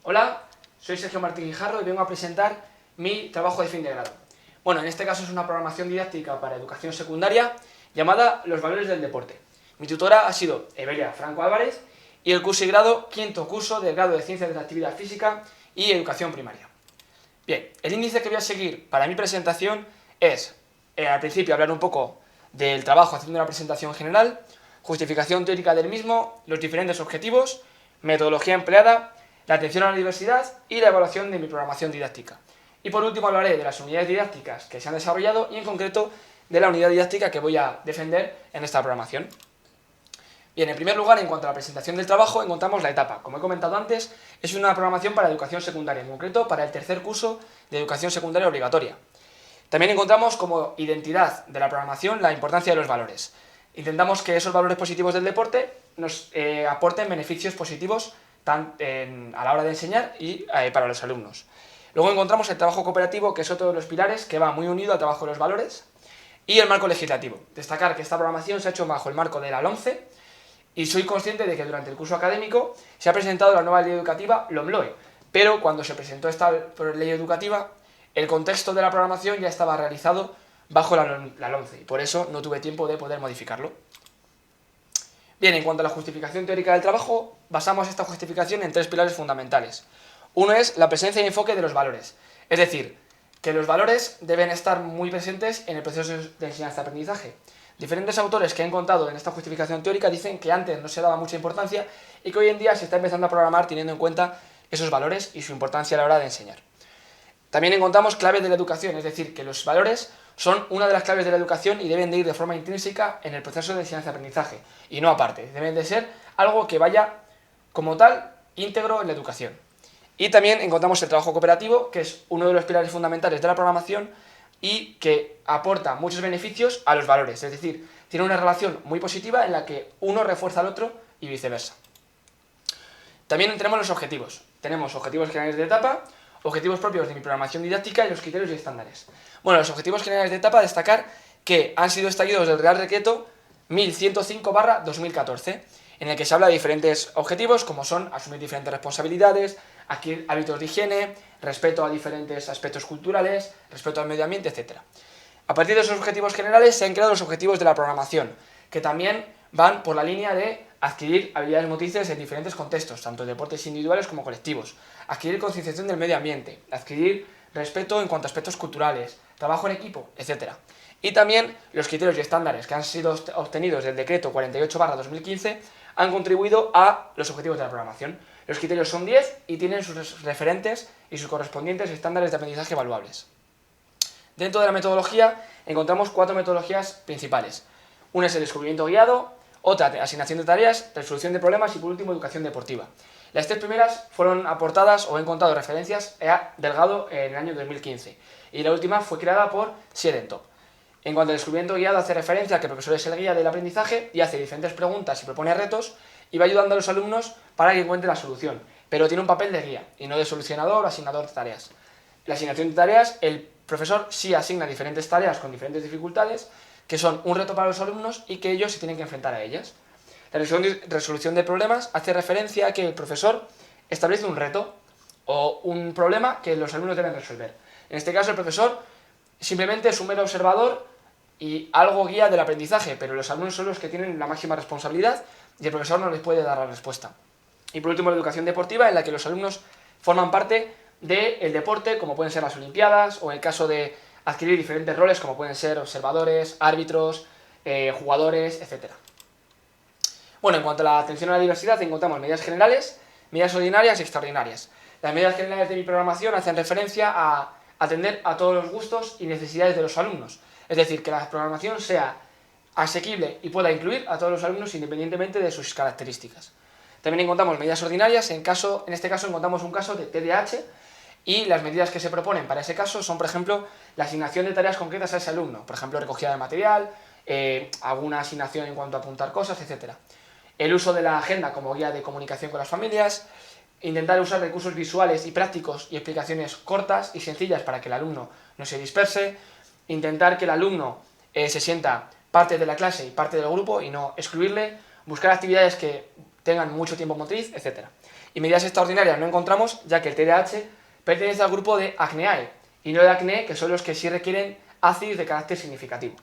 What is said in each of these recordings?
Hola, soy Sergio Martín Guijarro y vengo a presentar mi trabajo de fin de grado. Bueno, en este caso es una programación didáctica para educación secundaria llamada Los valores del deporte. Mi tutora ha sido Evelia Franco Álvarez y el curso y grado, quinto curso del grado de Ciencias de la Actividad Física y Educación Primaria. Bien, el índice que voy a seguir para mi presentación es, al principio, hablar un poco del trabajo haciendo una presentación general, justificación teórica del mismo, los diferentes objetivos, metodología empleada, la atención a la diversidad y la evaluación de mi programación didáctica. Y por último hablaré de las unidades didácticas que se han desarrollado y en concreto de la unidad didáctica que voy a defender en esta programación. Bien, en primer lugar, en cuanto a la presentación del trabajo, encontramos la etapa. Como he comentado antes, es una programación para educación secundaria, en concreto para el tercer curso de educación secundaria obligatoria. También encontramos como identidad de la programación la importancia de los valores. Intentamos que esos valores positivos del deporte nos aporten beneficios positivos a la hora de enseñar y para los alumnos. Luego encontramos el trabajo cooperativo, que es otro de los pilares que va muy unido al trabajo de los valores, y el marco legislativo. Destacar que esta programación se ha hecho bajo el marco de la LOMCE y soy consciente de que durante el curso académico se ha presentado la nueva ley educativa LOMLOE, pero cuando se presentó esta ley educativa, el contexto de la programación ya estaba realizado bajo la LOMCE y por eso no tuve tiempo de poder modificarlo. Bien, en cuanto a la justificación teórica del trabajo, basamos esta justificación en tres pilares fundamentales. Uno es la presencia y enfoque de los valores, es decir, que los valores deben estar muy presentes en el proceso de enseñanza-aprendizaje. Diferentes autores que he encontrado en esta justificación teórica dicen que antes no se daba mucha importancia y que hoy en día se está empezando a programar teniendo en cuenta esos valores y su importancia a la hora de enseñar. También encontramos claves de la educación, es decir, que los valores son una de las claves de la educación y deben de ir de forma intrínseca en el proceso de enseñanza-aprendizaje y no aparte. Deben de ser algo que vaya como tal íntegro en la educación. Y también encontramos el trabajo cooperativo, que es uno de los pilares fundamentales de la programación y que aporta muchos beneficios a los valores, es decir, tiene una relación muy positiva en la que uno refuerza al otro y viceversa. También tenemos los objetivos. Tenemos objetivos generales de etapa, objetivos propios de mi programación didáctica y los criterios y estándares. Bueno, los objetivos generales de etapa, destacar que han sido extraídos del Real Decreto 1105/2014, en el que se habla de diferentes objetivos, como son asumir diferentes responsabilidades, adquirir hábitos de higiene, respeto a diferentes aspectos culturales, respeto al medio ambiente, etc. A partir de esos objetivos generales se han creado los objetivos de la programación, que también van por la línea de adquirir habilidades motrices en diferentes contextos, tanto deportes individuales como colectivos, adquirir concienciación del medio ambiente, adquirir respeto en cuanto a aspectos culturales, trabajo en equipo, etc. Y también los criterios y estándares que han sido obtenidos del decreto 48/2015 han contribuido a los objetivos de la programación. Los criterios son 10 y tienen sus referentes y sus correspondientes estándares de aprendizaje evaluables. Dentro de la metodología encontramos 4 metodologías principales. Una es el descubrimiento guiado, otra asignación de tareas, resolución de problemas y por último educación deportiva. Las 3 primeras fueron aportadas o he encontrado referencias a Delgado en el año 2015 y la última fue creada por Siedentop. En cuanto al descubrimiento guiado, hace referencia a que el profesor es el guía del aprendizaje y hace diferentes preguntas y propone retos y va ayudando a los alumnos para que encuentren la solución, pero tiene un papel de guía y no de solucionador o asignador de tareas. La asignación de tareas, el profesor sí asigna diferentes tareas con diferentes dificultades que son un reto para los alumnos y que ellos se tienen que enfrentar a ellas. La resolución de problemas hace referencia a que el profesor establece un reto o un problema que los alumnos deben resolver. En este caso el profesor simplemente es un mero observador y algo guía del aprendizaje, pero los alumnos son los que tienen la máxima responsabilidad y el profesor no les puede dar la respuesta. Y por último la educación deportiva, en la que los alumnos forman parte del deporte, como pueden ser las olimpiadas o en el caso de adquirir diferentes roles como pueden ser observadores, árbitros, jugadores, etc. Bueno, en cuanto a la atención a la diversidad encontramos medidas generales, medidas ordinarias y extraordinarias. Las medidas generales de mi programación hacen referencia a atender a todos los gustos y necesidades de los alumnos, es decir, que la programación sea asequible y pueda incluir a todos los alumnos independientemente de sus características. También encontramos medidas ordinarias, en este caso encontramos un caso de TDAH y las medidas que se proponen para ese caso son, por ejemplo, la asignación de tareas concretas a ese alumno, por ejemplo, recogida de material, alguna asignación en cuanto a apuntar cosas, etc. El uso de la agenda como guía de comunicación con las familias, intentar usar recursos visuales y prácticos y explicaciones cortas y sencillas para que el alumno no se disperse, intentar que el alumno se sienta parte de la clase y parte del grupo y no excluirle, buscar actividades que tengan mucho tiempo motriz, etc. Y medidas extraordinarias no encontramos, ya que el TDAH pertenece al grupo de acneae, y no de acné, que son los que sí requieren ácidos de carácter significativo.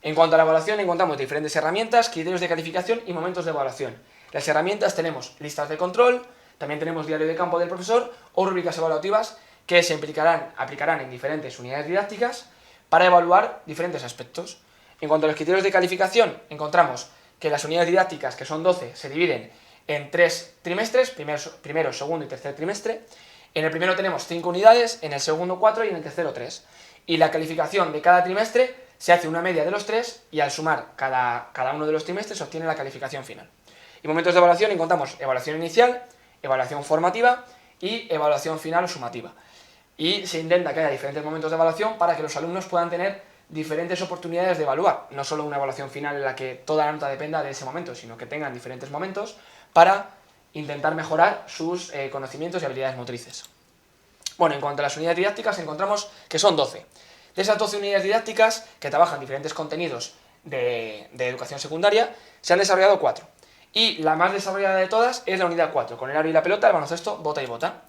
En cuanto a la evaluación, encontramos diferentes herramientas, criterios de calificación y momentos de evaluación. Las herramientas tenemos listas de control, también tenemos diario de campo del profesor o rúbricas evaluativas que se aplicarán en diferentes unidades didácticas para evaluar diferentes aspectos. En cuanto a los criterios de calificación, encontramos que las unidades didácticas, que son 12, se dividen en 3 trimestres, primero, segundo y tercer trimestre. En el primero tenemos 5 unidades, en el segundo 4 y en el tercero 3. Y la calificación de cada trimestre se hace una media de los 3 y al sumar cada uno de los trimestres se obtiene la calificación final. Y momentos de evaluación encontramos evaluación inicial, evaluación formativa y evaluación final o sumativa. Y se intenta que haya diferentes momentos de evaluación para que los alumnos puedan tener diferentes oportunidades de evaluar, no solo una evaluación final en la que toda la nota dependa de ese momento, sino que tengan diferentes momentos para intentar mejorar sus conocimientos y habilidades motrices. Bueno, en cuanto a las unidades didácticas, encontramos que son 12. De esas 12 unidades didácticas que trabajan diferentes contenidos de educación secundaria, se han desarrollado 4. Y la más desarrollada de todas es la unidad 4, con el aro y la pelota, el baloncesto, bota y bota.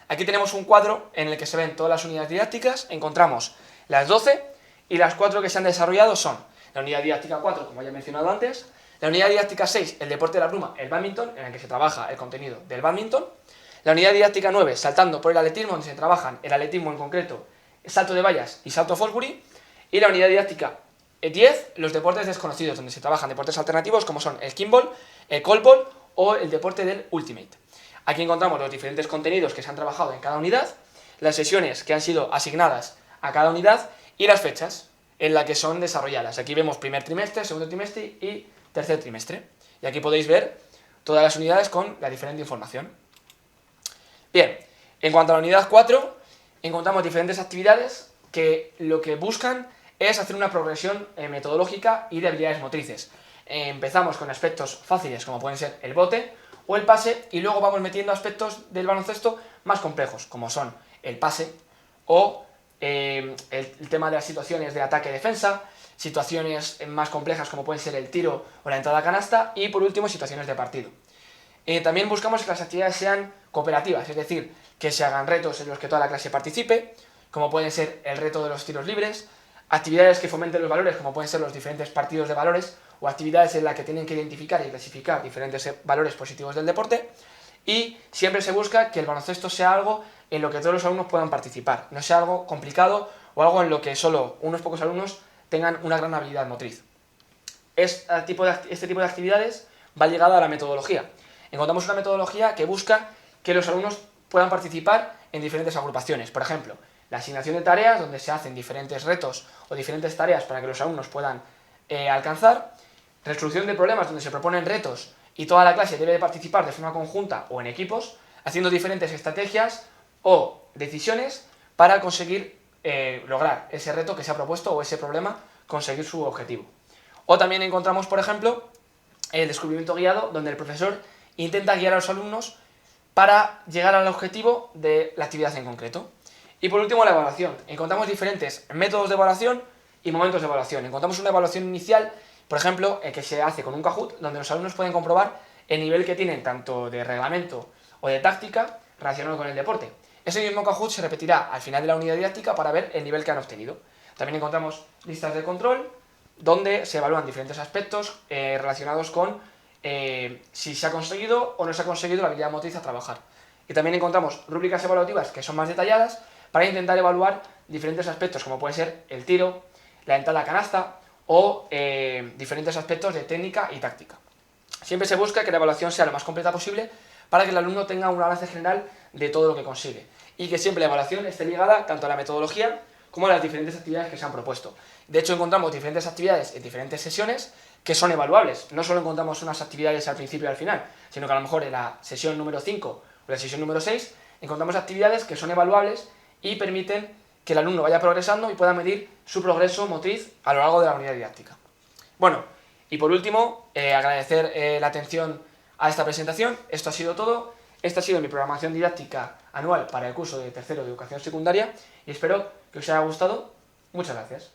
Aquí tenemos un cuadro en el que se ven todas las unidades didácticas, encontramos las 12 y las 4 que se han desarrollado son la unidad didáctica 4, como ya he mencionado antes, la unidad didáctica 6, el deporte de la pluma, el bádminton, en el que se trabaja el contenido del bádminton, la unidad didáctica 9, saltando por el atletismo, donde se trabajan el atletismo en concreto, salto de vallas y salto Fosbury, y la unidad didáctica 10, los deportes desconocidos, donde se trabajan deportes alternativos como son el kickball, el callball o el deporte del ultimate. Aquí encontramos los diferentes contenidos que se han trabajado en cada unidad, las sesiones que han sido asignadas a cada unidad y las fechas en las que son desarrolladas. Aquí vemos primer trimestre, segundo trimestre y tercer trimestre. Y aquí podéis ver todas las unidades con la diferente información. Bien, en cuanto a la unidad 4, encontramos diferentes actividades que lo que buscan es hacer una progresión metodológica y de habilidades motrices. Empezamos con aspectos fáciles como pueden ser el bote o el pase y luego vamos metiendo aspectos del baloncesto más complejos como son el pase o el tema de las situaciones de ataque-defensa, situaciones más complejas como pueden ser el tiro o la entrada a canasta y por último situaciones de partido. También buscamos que las actividades sean cooperativas, es decir, que se hagan retos en los que toda la clase participe, como pueden ser el reto de los tiros libres, actividades que fomenten los valores, como pueden ser los diferentes partidos de valores, o actividades en las que tienen que identificar y clasificar diferentes valores positivos del deporte, y siempre se busca que el baloncesto sea algo en lo que todos los alumnos puedan participar, no sea algo complicado o algo en lo que solo unos pocos alumnos tengan una gran habilidad motriz. Este tipo de actividades va ligada a la metodología. Encontramos una metodología que busca que los alumnos puedan participar en diferentes agrupaciones. Por ejemplo, la asignación de tareas, donde se hacen diferentes retos o diferentes tareas para que los alumnos puedan alcanzar. Resolución de problemas, donde se proponen retos y toda la clase debe de participar de forma conjunta o en equipos, haciendo diferentes estrategias o decisiones para conseguir lograr ese reto que se ha propuesto o ese problema, conseguir su objetivo. O también encontramos, por ejemplo, el descubrimiento guiado, donde el profesor intenta guiar a los alumnos para llegar al objetivo de la actividad en concreto. Y por último, la evaluación. Encontramos diferentes métodos de evaluación y momentos de evaluación. Encontramos una evaluación inicial, por ejemplo, que se hace con un Kahoot, donde los alumnos pueden comprobar el nivel que tienen tanto de reglamento o de táctica relacionado con el deporte. Ese mismo Kahoot se repetirá al final de la unidad didáctica para ver el nivel que han obtenido. También encontramos listas de control, donde se evalúan diferentes aspectos relacionados con si se ha conseguido o no se ha conseguido la habilidad motriz a trabajar. Y también encontramos rúbricas evaluativas que son más detalladas para intentar evaluar diferentes aspectos como puede ser el tiro, la entrada a canasta o diferentes aspectos de técnica y táctica. Siempre se busca que la evaluación sea lo más completa posible para que el alumno tenga un balance general de todo lo que consigue y que siempre la evaluación esté ligada tanto a la metodología como a las diferentes actividades que se han propuesto. De hecho, encontramos diferentes actividades en diferentes sesiones que son evaluables. No solo encontramos unas actividades al principio y al final, sino que a lo mejor en la sesión número 5 o la sesión número 6 encontramos actividades que son evaluables y permiten que el alumno vaya progresando y pueda medir su progreso motriz a lo largo de la unidad didáctica. Bueno, y por último, agradecer la atención a esta presentación. Esto ha sido todo. Esta ha sido mi programación didáctica anual para el curso de tercero de educación secundaria y espero que os haya gustado. Muchas gracias.